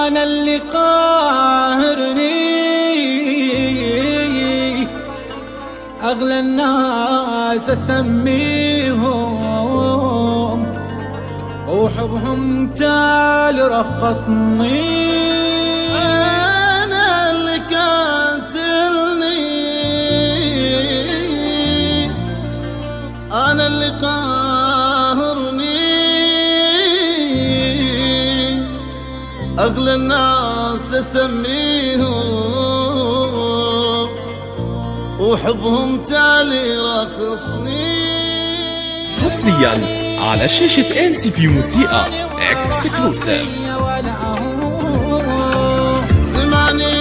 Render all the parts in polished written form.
أنا اللي قاهرني أغلى الناس أسميهم وحبهم تال رخصني. أنا اللي قاتلني أنا اللي قاهرني أغلى الناس أسميهم وحبهم تالي رخصني. حصريا على شاشة MCP موسيقى اكسكلوسيف. زماني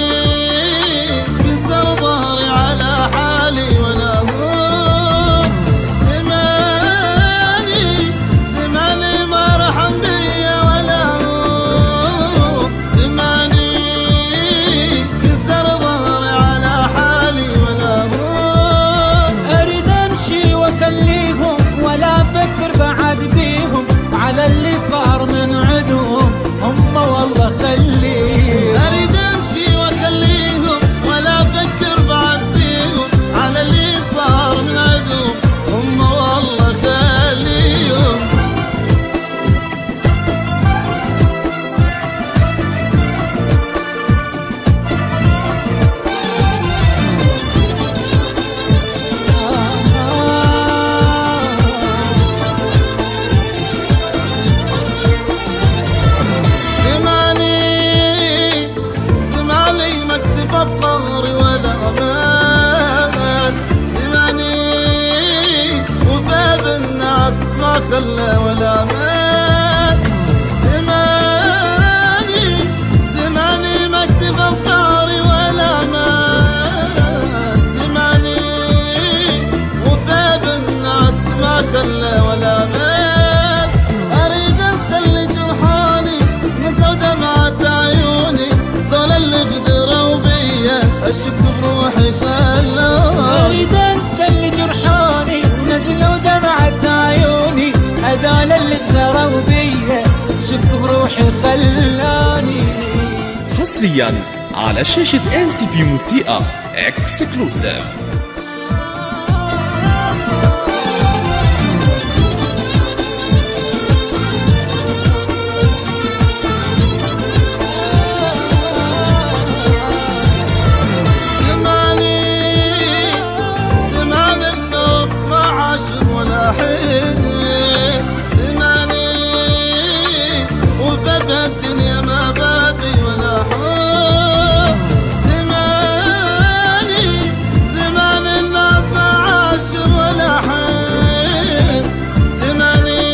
كسر ظهري على حالي ولا هو زماني ما رحم بيا ولا هو زماني كسر ظهري على حالي ولا هو. أريد أمشي وأخليهم ولا أفكر بعد بيهم على اللي صار من عدوهم هم والله خليهم. أريد أمشي وأخليهم ولا أفكر بعد بيهم على اللي صار من عدوهم هم والله خليهم. بقهري ولا أمان زماني وباب الناس ما خلى ولا أمان زماني ما اكتفى بقهري ولا أمان زماني وباب الناس ما خلى ولا أمان. أريد أنسى اللي جرحاني نسوا دمعة عيوني ذول اللي غدروا بيا أشك بروحي خلاني. أريد أنسى اللي جرحاني ونزلوا دمعة عيوني هذول اللي غدروا بيا أشك بروحي خلاني. حصريا على شاشة MCP موسيقى اكسكلوسيف. زماني وباب الدنيا ما بابي ولا حب زماني النار ما عاشر ولا حب زماني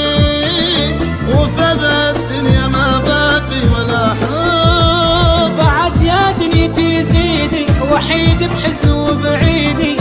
وباب الدنيا ما بابي ولا حب. بعد يا دنيتي زيدي وحيد بحزن وبعيدي